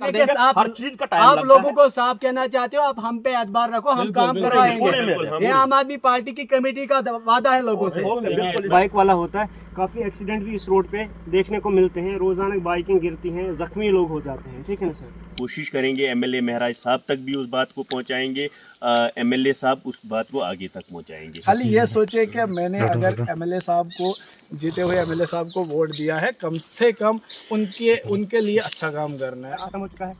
कर देंगे, हर चीज का टाइम लगता है। आप लोगों को साफ कहना चाहते हो, आप हम पे एतबार रखो, हम काम करवाएंगे। ये आम आदमी पार्टी की कमेटी का वादा है लोगों से। बाइक वाला होता है, काफी एक्सीडेंट भी इस रोड पे देखने को मिलते हैं, रोजाना बाइकिंग गिरती हैं, जख्मी लोग हो जाते हैं, ठीक है ना सर। कोशिश करेंगे एमएलए महराज साहब तक भी उस बात को पहुंचाएंगे, एमएलए साहब उस बात को आगे तक पहुंचाएंगे। खाली ये सोचे कि मैंने अगर एमएलए साहब को, जीते हुए एमएलए साहब को वोट दिया है, कम से कम उनके लिए अच्छा काम करना है। खत्म हो चुका है,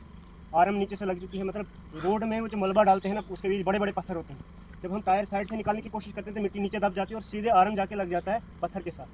आरएम नीचे से लग चुकी है, मतलब रोड में वो जो मलबा डालते हैं ना, उसके बीच बड़े बड़े पत्थर होते हैं, जब हम टायर साइड से निकालने की कोशिश करते थे मिट्टी नीचे दब जाती है और सीधे आरएम जाके लग जाता है पत्थर के साथ।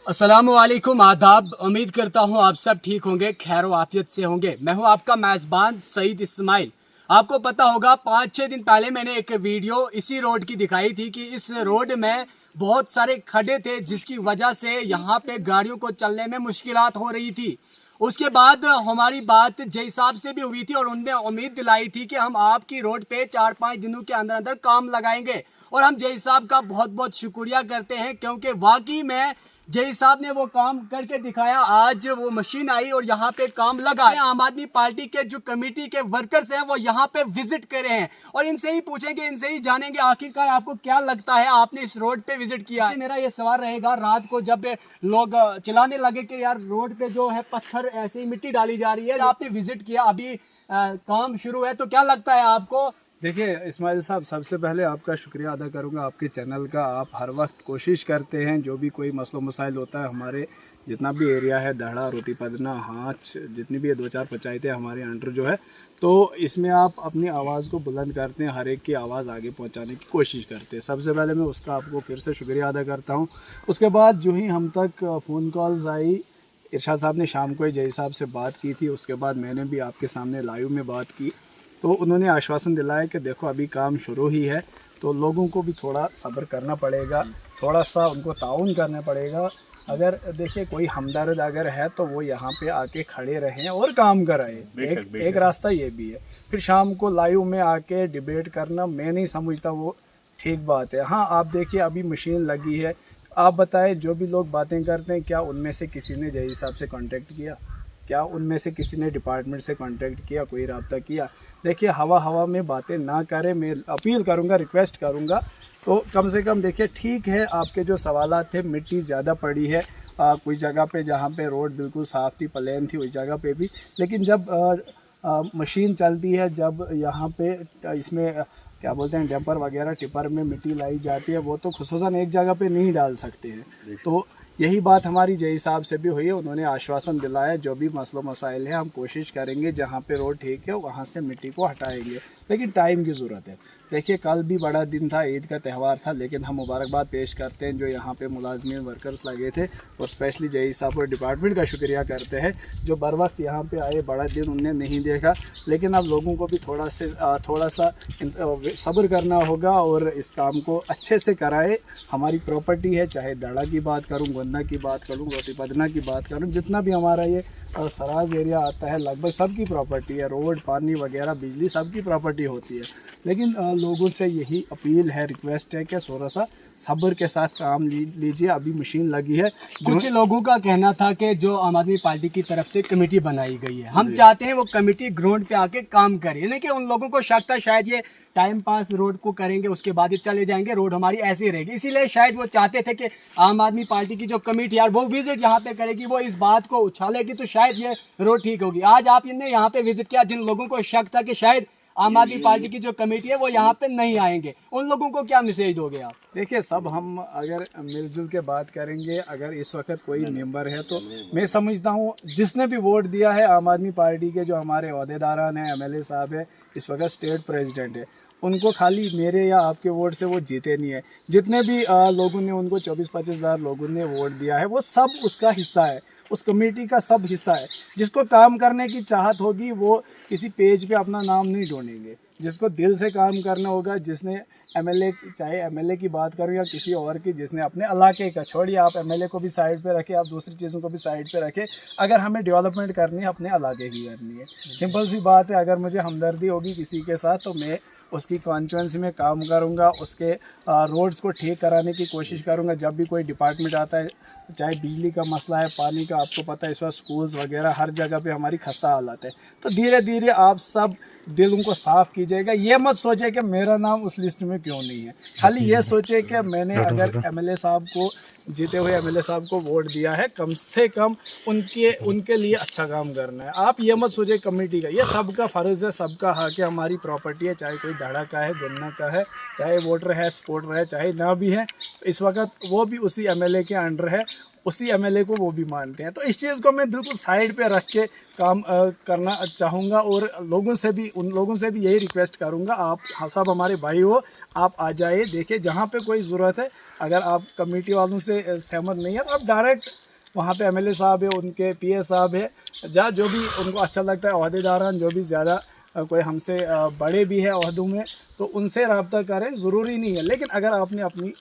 अस्सलाम वालेकुम, आदाब। उम्मीद करता हूँ आप सब ठीक होंगे, खैर आफियत से होंगे। मैं हूँ आपका मेज़बान सईद इस्माइल। आपको पता होगा 5-6 दिन पहले मैंने एक वीडियो इसी रोड की दिखाई थी कि इस रोड में बहुत सारे खड्डे थे, जिसकी वजह से यहाँ पे गाड़ियों को चलने में मुश्किलात हो रही थी। उसके बाद हमारी बात जय साहब से भी हुई थी और उनने उम्मीद दिलाई थी कि हम आपकी रोड पे 4-5 दिनों के अंदर अंदर काम लगाएंगे। और हम जय साहब का बहुत बहुत शुक्रिया करते हैं, क्योंकि वाकई में जय साहब ने वो काम करके दिखाया। आज वो मशीन आई और यहाँ पे काम लगा। आम आदमी पार्टी के जो कमेटी के वर्कर्स हैं वो यहाँ पे विजिट करे हैं और इनसे ही पूछेंगे, इनसे ही जानेंगे आखिरकार आपको क्या लगता है, आपने इस रोड पे विजिट किया है। मेरा ये सवाल रहेगा, रात को जब लोग चिल्लाने लगे कि यार रोड पे जो है पत्थर ऐसे ही मिट्टी डाली जा रही है, आपने विजिट किया, अभी काम शुरू है, तो क्या लगता है आपको? देखिए इस्माइल साहब, सबसे पहले आपका शुक्रिया अदा करूंगा आपके चैनल का। आप हर वक्त कोशिश करते हैं, जो भी कोई मसलो मसाइल होता है, हमारे जितना भी एरिया है, दहड़ा, रोटी पदना, हांच, जितनी भी 2-4 पंचायतें हमारे अंडर जो है, तो इसमें आप अपनी आवाज़ को बुलंद करते हैं, हर एक की आवाज़ आगे पहुंचाने की कोशिश करते हैं। सबसे पहले मैं उसका आपको फिर से शुक्रिया अदा करता हूँ। उसके बाद जो ही हम तक फ़ोन कॉल्स आई, इरशाद साहब ने शाम को ही जय साहब से बात की थी, उसके बाद मैंने भी आपके सामने लाइव में बात की, तो उन्होंने आश्वासन दिलाया कि देखो अभी काम शुरू ही है, तो लोगों को भी थोड़ा सब्र करना पड़ेगा, थोड़ा सा उनको ताउन करना पड़ेगा। अगर देखिए कोई हमदर्द अगर है तो वो यहाँ पे आके खड़े रहें और काम कराएं। एक रास्ता ये भी है। फिर शाम को लाइव में आके डिबेट करना मैं नहीं समझता वो ठीक बात है। हाँ, आप देखिए अभी मशीन लगी है, आप बताएं जो भी लोग बातें करते हैं, क्या उनमें से किसी ने जय साहब से कांटेक्ट किया? क्या उनमें से किसी ने डिपार्टमेंट से कांटेक्ट किया, कोई रब्ता किया? देखिए हवा में बातें ना करें, मैं अपील करूंगा, रिक्वेस्ट करूंगा। तो कम से कम देखिए, ठीक है आपके जो सवालात थे, मिट्टी ज़्यादा पड़ी है कोई जगह पे जहाँ पे रोड बिल्कुल साफ़ थी, प्लेन थी, उस जगह पे भी, लेकिन जब मशीन चलती है, जब यहाँ पे इसमें क्या बोलते हैं डंपर वगैरह टिपर में मिट्टी लाई जाती है, वो तो खुसूसन एक जगह पे नहीं डाल सकते हैं। तो यही बात हमारी जय साहब से भी हुई है, उन्होंने आश्वासन दिलाया जो भी मसलो मसाइल है हम कोशिश करेंगे, जहाँ पे रोड ठीक है वहाँ से मिट्टी को हटाएंगे, लेकिन टाइम की ज़रूरत है। देखिए कल भी बड़ा दिन था, ईद का त्यौहार था, लेकिन हम मुबारकबाद पेश करते हैं जो यहाँ पे मुलाजमीन वर्कर्स लगे थे, और स्पेशली जय साहब और डिपार्टमेंट का शुक्रिया करते हैं जो बर वक्त यहाँ पे आए। बड़ा दिन उनने नहीं देखा, लेकिन अब लोगों को भी थोड़ा सा सब्र करना होगा और इस काम को अच्छे से कराए। हमारी प्रॉपर्टी है, चाहे दड़ा की बात करूँ, गोंदा की बात करूँ, रोटी पदना की बात करूँ, जितना भी हमारा ये सराज एरिया आता है लगभग सबकी प्रॉपर्टी है। रोड, पानी वगैरह, बिजली सबकी प्रॉपर्टी होती है, लेकिन लोगों से यही अपील है, रिक्वेस्ट है कि थोड़ा सा सब्र के साथ काम लीजिए। अभी मशीन लगी है। कुछ लोगों का कहना था कि जो आम आदमी पार्टी की तरफ से कमेटी बनाई गई है, हम चाहते हैं वो कमेटी ग्राउंड पे आके काम करे, यानी कि उन लोगों को शक था शायद ये टाइम पास रोड को करेंगे, उसके बाद ये चले जाएंगे, रोड हमारी ऐसी रहेगी, इसीलिए शायद वो चाहते थे कि आम आदमी पार्टी की जो कमेटी यार वो विजिट यहाँ पे करेगी, वो इस बात को उछालेगी, तो शायद ये रोड ठीक होगी। आज आप इन्हें यहाँ पे विजिट किया, जिन लोगों को शक था कि शायद आम आदमी पार्टी की जो कमेटी है वो यहाँ पे नहीं आएंगे, उन लोगों को क्या मैसेज दोगे आप? देखिए सब हम अगर मिलजुल के बात करेंगे, अगर इस वक्त कोई मेंबर है तो मैं समझता हूँ जिसने भी वोट दिया है आम आदमी पार्टी के, जो हमारे अहदेदारान हैं, एमएलए साहब है, इस वक्त स्टेट प्रेसिडेंट है, उनको खाली मेरे या आपके वोट से वो जीते नहीं है। जितने भी लोगों ने उनको 24-25 हज़ार लोगों ने वोट दिया है, वो सब उसका हिस्सा है, उस कमेटी का सब हिस्सा है। जिसको काम करने की चाहत होगी वो किसी पेज पे अपना नाम नहीं ढूंढेंगे, जिसको दिल से काम करना होगा, जिसने एमएलए, चाहे एमएलए की बात करूं या किसी और की, जिसने अपने इलाके का, छोड़िए आप एमएलए को भी साइड पे रखें, आप दूसरी चीज़ों को भी साइड पे रखें, अगर हमें डेवलपमेंट करनी है अपने इलाके की करनी है। सिंपल सी बात है, अगर मुझे हमदर्दी होगी किसी के साथ तो मैं उसकी कॉन्स्टिट्यूंसी में काम करूंगा, उसके रोड्स को ठीक कराने की कोशिश करूंगा। जब भी कोई डिपार्टमेंट आता है चाहे बिजली का मसला है, पानी का, आपको पता है इस वक्त स्कूल्स वगैरह हर जगह पे हमारी खस्ता हालत है। तो धीरे धीरे आप सब दिलों को साफ़ कीजिएगा। ये मत सोचे कि मेरा नाम उस लिस्ट में क्यों नहीं है, खाली ये सोचे कि मैंने अगर एमएलए साहब को, जीते हुए एमएलए साहब को वोट दिया है, कम से कम उनके लिए अच्छा काम करना है। आप ये मत सोचे कमेटी का, ये सबका फ़र्ज़ है, सबका हक है, हमारी प्रॉपर्टी है, चाहे कोई दड़ा का है, गन्ना का है, चाहे वोटर है, सपोर्टर है, चाहे ना भी है, इस वक्त वो भी उसी एमएलए के अंडर है, उसी एमएलए को वो भी मानते हैं। तो इस चीज़ को मैं बिल्कुल साइड पे रख के काम करना चाहूँगा और उन लोगों से भी यही रिक्वेस्ट करूँगा, आप सब हमारे भाई हो, आप आ जाइए, देखिए जहाँ पे कोई ज़रूरत है, अगर आप कमेटी वालों से सहमत नहीं है तो आप डायरेक्ट वहाँ पे एमएलए साहब है, उनके पीए साहब है, जहाँ जो भी उनको अच्छा लगता है, ओहदेदारान जो भी ज़्यादा कोई हमसे बड़े भी है ओहदों में, तो उनसे रब्ता करें, ज़रूरी नहीं है। लेकिन अगर आपने अपनी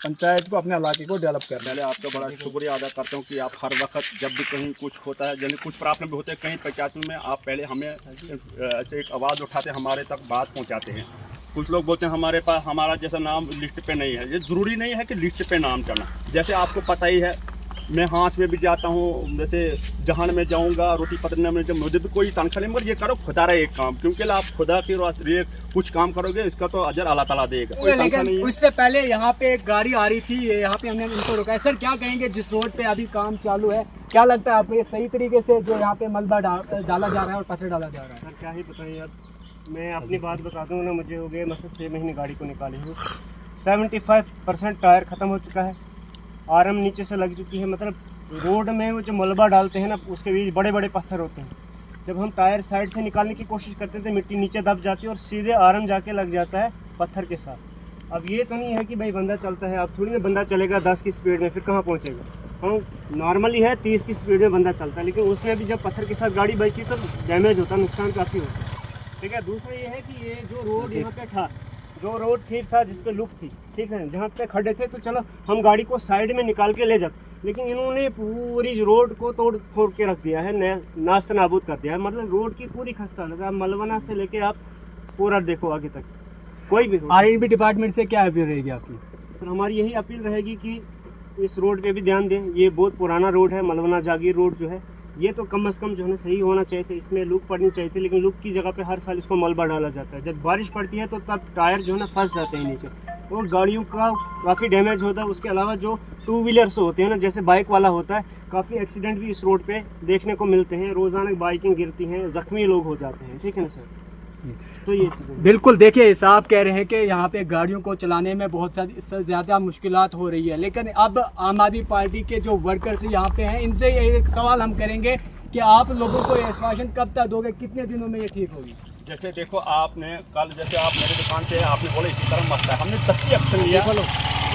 पंचायत को, अपने इलाके को डेवलप करना है। पहले आपका बड़ा शुक्रिया अदा करता हूँ कि आप हर वक्त जब भी कहीं कुछ होता है, यानी कुछ प्रॉब्लम भी होते हैं कहीं पंचायतों में, आप पहले हमें ऐसे एक आवाज़ उठाते, हमारे तक बात पहुँचाते हैं। कुछ लोग बोलते हैं हमारे पास हमारा जैसा नाम लिस्ट पे नहीं है, ये ज़रूरी नहीं है कि लिस्ट पे नाम चढ़ना। जैसे आपको पता ही है, मैं हाथ में भी जाता हूँ, जैसे जहान में जाऊँगा, रोटी पकड़ने में, जब मुझे भी कोई तनख्वाह नहीं, मगर ये करो खुदा रहा एक काम, क्योंकि आप खुदा की लिए कुछ काम करोगे, इसका तो अजर अल्लाह ताला देगा। कोई तनख्वाह नहीं है। उससे पहले यहाँ पे एक गाड़ी आ रही थी, यहाँ पे हमने इनको रुका है। सर क्या कहेंगे, जिस रोड पे अभी काम चालू है, क्या लगता है आपको ये सही तरीके से जो यहाँ पे मलबा डाला जा रहा है और पत्थर डाला जा रहा है? सर क्या ही बताइए, अब मैं अपनी बात बता दूँ ना, मुझे हो गए मतलब 6 महीने गाड़ी को निकाले हुए, 75% टायर ख़त्म हो चुका है, आरएम नीचे से लग चुकी है। मतलब रोड में वो जो मलबा डालते हैं ना, उसके बीच बड़े बड़े पत्थर होते हैं। जब हम टायर साइड से निकालने की कोशिश करते थे, मिट्टी नीचे दब जाती है और सीधे आरएम जाके लग जाता है पत्थर के साथ। अब ये तो नहीं है कि भाई बंदा चलता है, अब थोड़ी ना बंदा चलेगा 10 की स्पीड में, फिर कहाँ पहुँचेगा। हाँ नॉर्मली है 30 की स्पीड में बंदा चलता है, लेकिन उसमें भी जब पत्थर के साथ गाड़ी बजती तो डैमेज होता है, नुकसान काफ़ी होता है। ठीक है, दूसरा ये है कि ये जो रोड यहाँ पे था, जो रोड ठीक था, जिस पे लुक थी, ठीक है, जहाँ पे खड्डे थे तो चलो हम गाड़ी को साइड में निकाल के ले जाते, लेकिन इन्होंने पूरी रोड को तोड़ फोड़ के रख दिया है, नाश्ता नाबूद कर दिया है। मतलब रोड की पूरी खस्ता हालत है। मलबना से लेके आप पूरा देखो आगे तक, कोई भी आरएनबी डिपार्टमेंट से क्या अपील रहेगी आपकी? तो हमारी यही अपील रहेगी कि इस रोड पे भी ध्यान दें। ये बहुत पुराना रोड है, मलबना जागीर रोड जो है, ये तो कम से कम जो है ना सही होना चाहिए था, इसमें लुक पड़नी चाहिए थी, लेकिन लुक की जगह पे हर साल इसको मलबा डाला जाता है। जब बारिश पड़ती है तो तब टायर जो है ना फंस जाते हैं नीचे और गाड़ियों का काफ़ी डैमेज होता है। उसके अलावा जो 2 व्हीलर्स होते हैं ना, जैसे बाइक वाला होता है, काफ़ी एक्सीडेंट भी इस रोड पे देखने को मिलते हैं। रोज़ाना बाइकें गिरती हैं, ज़ख्मी लोग हो जाते हैं। ठीक है ना सर? तो ये चीज़ें बिल्कुल, देखिए साहब कह रहे हैं कि यहाँ पे गाड़ियों को चलाने में बहुत ज़्यादा मुश्किलात हो रही है, लेकिन अब आम आदमी पार्टी के जो वर्कर्स यहाँ पे हैं, इनसे एक सवाल हम करेंगे कि आप लोगों को ये आश्वासन कब तक दोगे, कितने दिनों में ये ठीक होगी? जैसे देखो, आपने कल जैसे आप मेरे दुकान पे आपने बोला इसी तरह मसला है, हमने 10 की एक्शन लिया,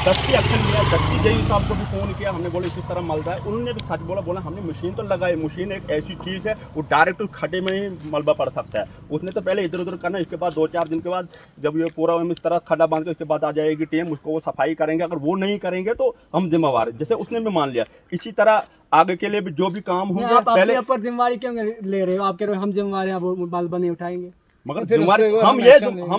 10 की एक्शन लिया, 10 की जई साहब को भी फ़ोन किया, हमने बोला इसी तरह मलबा है। उन्होंने भी सच बोला हमने मशीन तो लगाई, मशीन एक ऐसी चीज़ है वो डायरेक्ट उस खड्डे में ही मलबा पड़ सकता है। उसने तो पहले इधर उधर करना, इसके बाद 2-4 दिन के बाद जब ये पूरा इस तरह खड्डा बांध के उसके बाद आ जाएगी टीम, उसको वो सफाई करेंगे। अगर वो नहीं करेंगे तो हम जिम्मेवार है, जैसे उसने भी मान लिया। इसी तरह आगे के लिए भी जो भी काम होगा, आप पहले अपने ऊपर जिम्मेवारी क्यों ले रहे हो? आप कह रहे हो हम जिम्मेवार हैं, वो मलबा नहीं उठाएंगे, मगर हम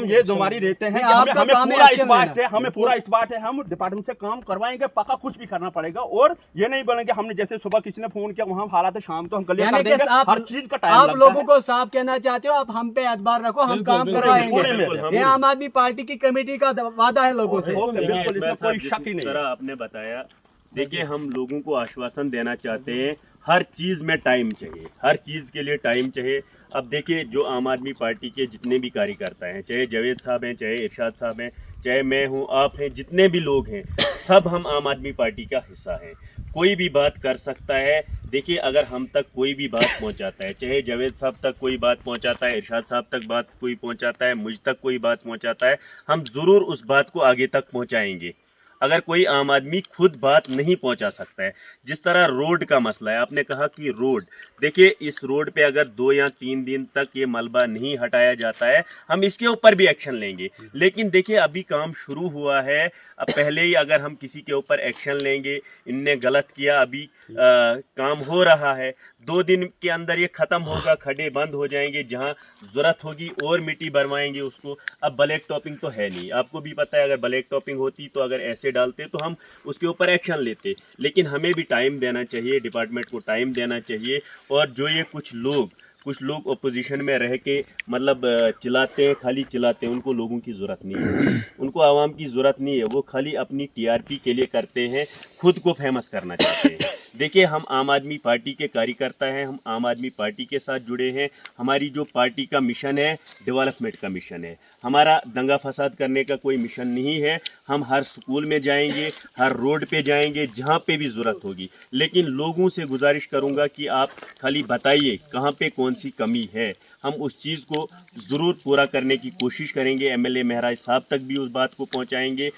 ये जिम्मेवारी रहते हैं कि हमें पूरा इस्पाट है, हमें पूरा इस्पाट है, हम डिपार्टमेंट से काम करवाएंगे, पक्का कुछ भी करना पड़ेगा। और ये नहीं बोलेंगे हमने जैसे सुबह किसी ने फोन किया वहाँ हालात है, शाम तो हम क्लियर कर देंगे। हर चीज का टाइम लगता है। आप लोगों को साफ कहना चाहते हो, आप हम पे एतबार रखो, हम काम करवाएंगे। ये आम आदमी पार्टी की कमेटी का वादा है लोगों से। बिल्कुल, इसमें कोई शक ही नहीं। तरह आपने बताया, देखिए हम लोगों को आश्वासन देना चाहते हैं, हर चीज़ में टाइम चाहिए, हर चीज़ के लिए टाइम चाहिए। अब देखिए जो आम आदमी पार्टी के जितने भी कार्यकर्ता हैं, चाहे जावेद साहब हैं, चाहे इरशाद साहब हैं, चाहे मैं हूं, आप हैं, जितने भी लोग हैं, सब हम आम आदमी पार्टी का हिस्सा हैं। कोई भी बात कर सकता है। देखिए अगर हम तक कोई भी बात पहुंचाता है, चाहे जावेद साहब तक कोई बात पहुंचाता है, इरशाद साहब तक बात कोई पहुंचाता है, मुझ तक कोई बात पहुंचाता है, हम ज़रूर उस बात को आगे तक पहुंचाएंगे। अगर कोई आम आदमी खुद बात नहीं पहुंचा सकता है, जिस तरह रोड का मसला है, आपने कहा कि रोड, देखिए इस रोड पे अगर 2 या 3 दिन तक ये मलबा नहीं हटाया जाता है, हम इसके ऊपर भी एक्शन लेंगे। लेकिन देखिए अभी काम शुरू हुआ है, अब पहले ही अगर हम किसी के ऊपर एक्शन लेंगे, इनने गलत किया, अभी काम हो रहा है, 2 दिन के अंदर ये ख़त्म होगा, खड्डे बंद हो जाएंगे, जहाँ ज़रूरत होगी और मिट्टी भरवाएंगे उसको। अब ब्लैक टॉपिंग तो है नहीं, आपको भी पता है, अगर ब्लैक टॉपिंग होती तो अगर ऐसे डालते तो हम उसके ऊपर एक्शन लेते, लेकिन हमें भी टाइम देना चाहिए, डिपार्टमेंट को टाइम देना चाहिए। और जो ये कुछ लोग अपोजिशन में रह के मतलब चिल्लाते हैं, खाली चिल्लाते हैं, उनको लोगों की ज़रूरत नहीं है, उनको आवाम की ज़रूरत नहीं है, वो खाली अपनी टीआरपी के लिए करते हैं, खुद को फेमस करना चाहते हैं। देखिए, हम आम आदमी पार्टी के कार्यकर्ता हैं, हम आम आदमी पार्टी के साथ जुड़े हैं। हमारी जो पार्टी का मिशन है, डेवलपमेंट का मिशन है, हमारा दंगा फसाद करने का कोई मिशन नहीं है। हम हर स्कूल में जाएंगे, हर रोड पे जाएंगे, जहाँ पे भी ज़रूरत होगी, लेकिन लोगों से गुजारिश करूँगा कि आप खाली बताइए कहाँ पे कौन सी कमी है, हम उस चीज़ को ज़रूर पूरा करने की कोशिश करेंगे। एमएलए महराज साहब तक भी उस बात को पहुँचाएंगे,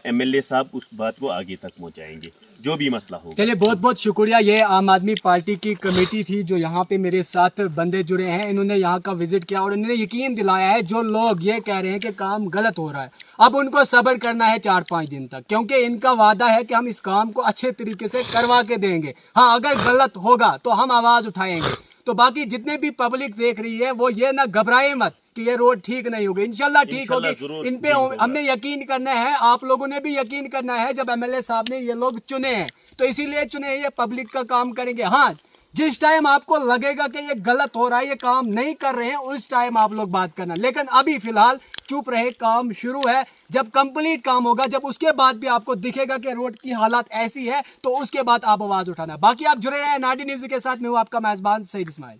एमएलए साहब उस बात को आगे तक पहुँचाएंगे, जो भी मसला होगा। चलिए, बहुत बहुत शुक्रिया। ये आम आदमी पार्टी की कमेटी थी जो यहाँ पे मेरे साथ बंदे जुड़े हैं, इन्होंने यहाँ का विजिट किया और इन्होंने यकीन दिलाया है जो लोग ये कह रहे हैं कि काम गलत हो रहा है, अब उनको सब्र करना है 4-5 दिन तक, क्योंकि इनका वादा है कि हम इस काम को अच्छे तरीके से करवा के देंगे। हाँ, अगर गलत होगा तो हम आवाज़ उठाएंगे। तो बाकी जितने भी पब्लिक देख रही है वो ये ना घबराए मत कि ये रोड ठीक नहीं होगी, इंशाल्लाह ठीक होगी। इन पे हमने यकीन करना है, आप लोगों ने भी यकीन करना है। जब एमएलए साहब ने ये लोग चुने हैं तो इसीलिए चुने हैं, ये पब्लिक का काम करेंगे। हाँ, जिस टाइम आपको लगेगा कि ये गलत हो रहा है, ये काम नहीं कर रहे हैं, उस टाइम आप लोग बात करना, लेकिन अभी फिलहाल चुप रहे, काम शुरू है। जब कंप्लीट काम होगा, जब उसके बाद भी आपको दिखेगा कि रोड की हालत ऐसी है, तो उसके बाद आप आवाज उठाना। बाकी आप जुड़े रहे नाटी न्यूज़ के साथ, मैं हूं आपका मेजबान सईद इस्माइल।